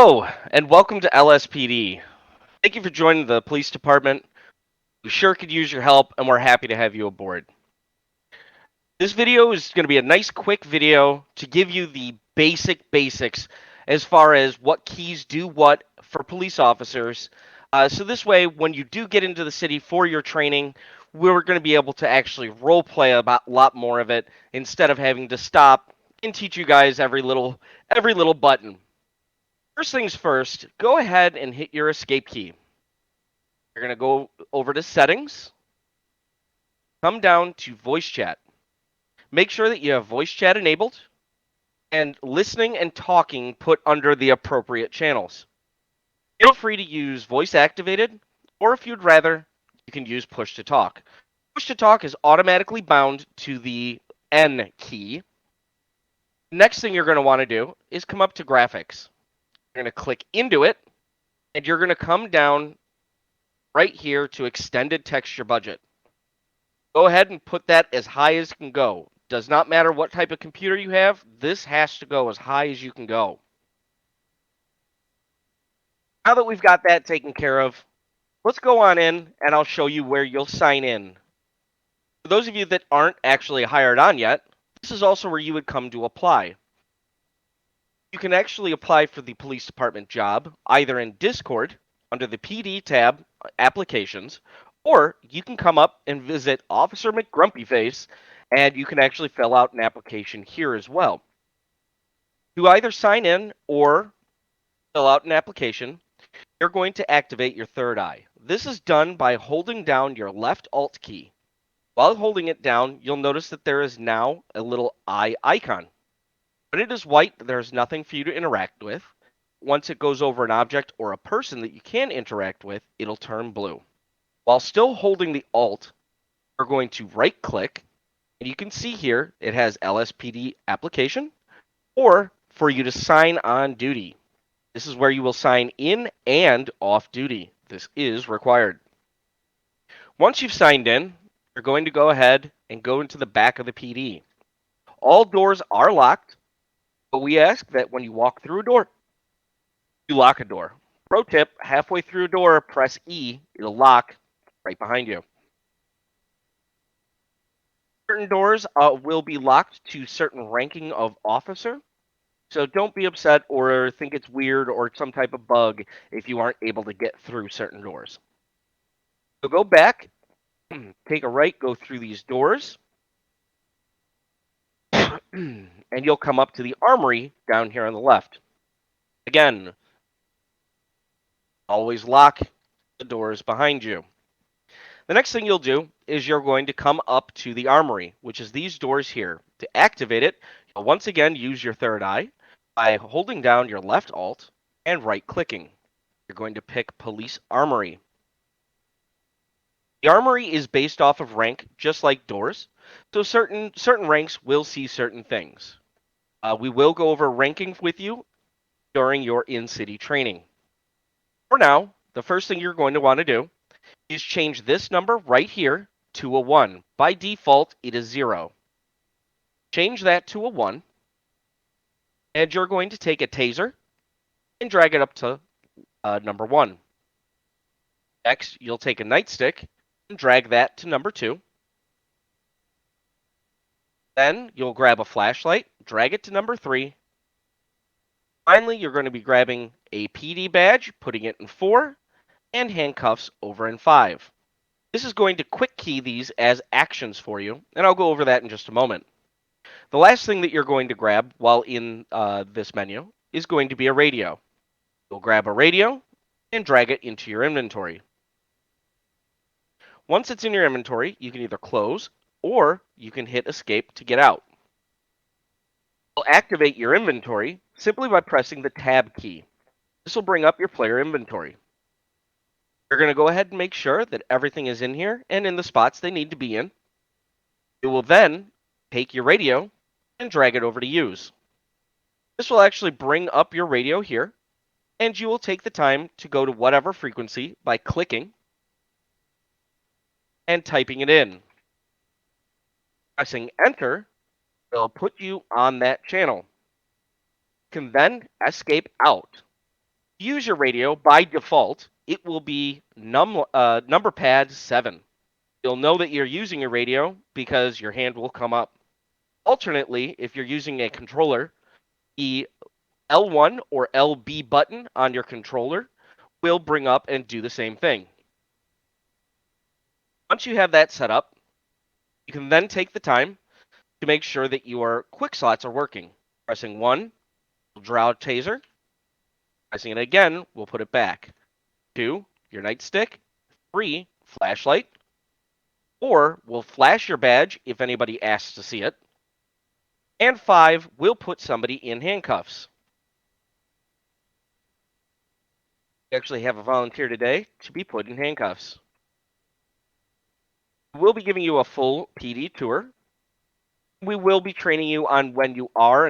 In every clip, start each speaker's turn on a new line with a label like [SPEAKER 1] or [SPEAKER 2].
[SPEAKER 1] Hello, and welcome to LSPD. Thank you for joining the police department. We sure could use your help, and we're happy to have you aboard. This video is going to be a nice, quick video to give you the basics as far as what keys do what for police officers. So this way, when you do get into the city for your training, we're going to be able to actually role play a lot more of it instead of having to stop and teach you guys every little button. First things first, go ahead and hit your escape key. You're going to go over to settings, come down to voice chat. Make sure that you have voice chat enabled and listening and talking put under the appropriate channels. Feel free to use voice activated, or if you'd rather, you can use push to talk. Push to talk is automatically bound to the N key. Next thing you're going to want to do is come up to graphics. You're going to click into it, and you're going to come down right here to extended texture budget. Go ahead and put that as high as it can go. Does not matter what type of computer you have, this has to go as high as you can go. Now that we've got that taken care of, let's go on in and I'll show you where you'll sign in. For those of you that aren't actually hired on yet, this is also where you would come to apply. You can actually apply for the police department job either in Discord under the PD tab, applications, or you can come up and visit Officer McGrumpyface and you can actually fill out an application here as well. To either sign in or fill out an application, you're going to activate your third eye. This is done by holding down your left Alt key. While holding it down, you'll notice that there is now a little eye icon. When it is white, there's nothing for you to interact with. Once it goes over an object or a person that you can interact with, it'll turn blue. While still holding the Alt, you're going to right click, and you can see here it has LSPD application, or for you to sign on duty. This is where you will sign in and off duty. This is required. Once you've signed in, you're going to go ahead and go into the back of the PD. All doors are locked, but we ask that when you walk through a door, you lock a door. Pro tip, halfway through a door, press E. It'll lock right behind you. Certain doors will be locked to certain ranking of officer, so don't be upset or think it's weird or some type of bug if you aren't able to get through certain doors. So go back, take a right, go through these doors, and you'll come up to the armory down here on the left. Again, always lock the doors behind you. The next thing you'll do is you're going to come up to the armory, which is these doors here. To activate it, you'll once again use your third eye by holding down your left Alt and right-clicking. You're going to pick Police Armory. The armory is based off of rank, just like doors, so certain ranks will see certain things. We will go over ranking with you during your in-city training. For now, the first thing you're going to want to do is change this number right here to a 1. By default, it is 0. Change that to a 1, and you're going to take a taser and drag it up to number 1. Next, you'll take a nightstick and drag that to number 2. Then you'll grab a flashlight, drag it to number 3. Finally, you're going to be grabbing a PD badge, putting it in 4, and handcuffs over in 5. This is going to quick key these as actions for you, and I'll go over that in just a moment. The last thing that you're going to grab while in this menu is going to be a radio. You'll grab a radio and drag it into your inventory. Once it's in your inventory, you can either close or you can hit escape to get out. You'll activate your inventory simply by pressing the tab key. This will bring up your player inventory. You're going to go ahead and make sure that everything is in here and in the spots they need to be in. You will then take your radio and drag it over to use. This will actually bring up your radio here, and you will take the time to go to whatever frequency by clicking and typing it in. Pressing enter will put you on that channel. You can then escape out. Use your radio by default. It will be number pad 7. You'll know that you're using your radio because your hand will come up. Alternately, if you're using a controller, the L1 or LB button on your controller will bring up and do the same thing. Once you have that set up, you can then take the time to make sure that your quick slots are working. Pressing 1 will draw a taser. Pressing it again will put it back. 2, your nightstick. 3, flashlight. 4 will flash your badge if anybody asks to see it. And 5 will put somebody in handcuffs. We actually have a volunteer today to be put in handcuffs. We'll be giving you a full PD tour. We will be training you on when you are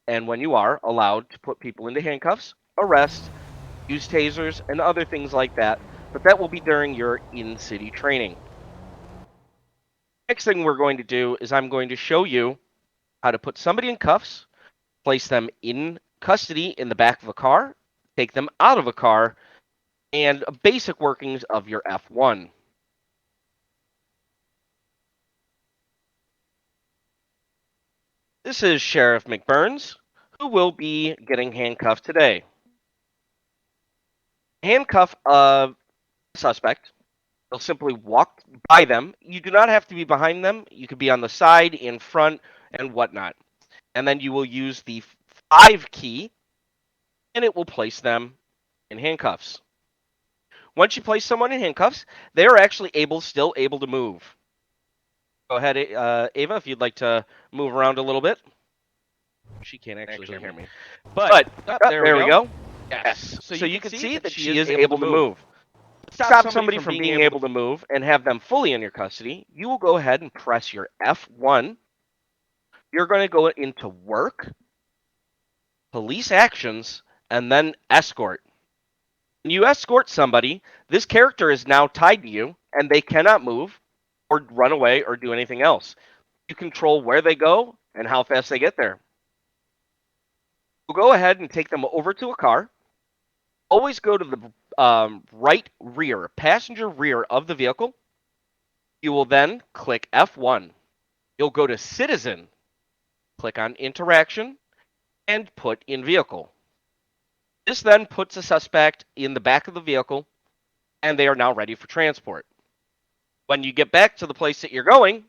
[SPEAKER 1] and when you are allowed to put people into handcuffs, arrest, use tasers, and other things like that. But that will be during your in-city training. Next thing we're going to do is I'm going to show you how to put somebody in cuffs, place them in custody in the back of a car, take them out of a car, and basic workings of your F1. This is Sheriff McBurns, who will be getting handcuffed today. Handcuff a suspect. You'll simply walk by them. You do not have to be behind them. You could be on the side, in front, and whatnot. And then you will use the 5 key, and it will place them in handcuffs. Once you place someone in handcuffs, they are actually still able to move. Go ahead, Ava, if you'd like to move around a little bit. She can't actually hear me. But there we go. Yes. So you can see that she is able to move. Stop somebody from being able to move and have them fully in your custody, you will go ahead and press your F1. You're going to go into work, police actions, and then escort. When you escort somebody, this character is now tied to you, and they cannot move or run away or do anything else. You control where they go and how fast they get there. We'll go ahead and take them over to a car. Always go to the right rear, passenger rear of the vehicle. You will then click F1. You'll go to Citizen, click on Interaction, and put in Vehicle. This then puts a suspect in the back of the vehicle, and they are now ready for transport. When you get back to the place that you're going,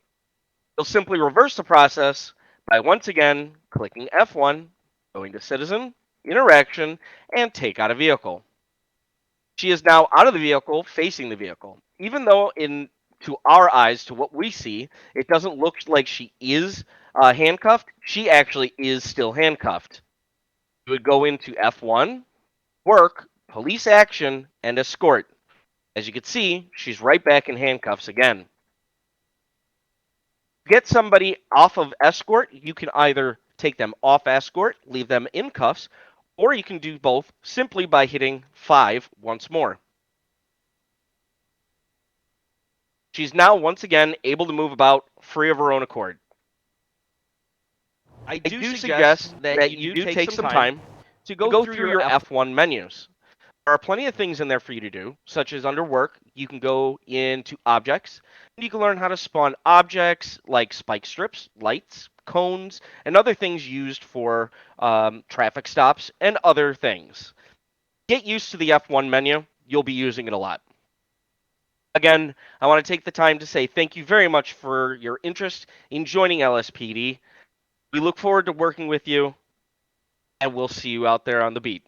[SPEAKER 1] you'll simply reverse the process by once again clicking F1, going to Citizen, Interaction, and take out a vehicle. She is now out of the vehicle, facing the vehicle. Even though to our eyes, to what we see, it doesn't look like she is handcuffed, she actually is still handcuffed. You would go into F1, work, police action, and escort. As you can see, she's right back in handcuffs again. To get somebody off of escort, you can either take them off escort, leave them in cuffs, or you can do both simply by hitting 5 once more. She's now once again able to move about free of her own accord. I do suggest that you do take some time to go through your F1 menus. There are plenty of things in there for you to do, such as under work, you can go into objects, and you can learn how to spawn objects like spike strips, lights, cones, and other things used for traffic stops and other things. Get used to the F1 menu. You'll be using it a lot. Again, I want to take the time to say thank you very much for your interest in joining LSPD. We look forward to working with you, and we'll see you out there on the beat.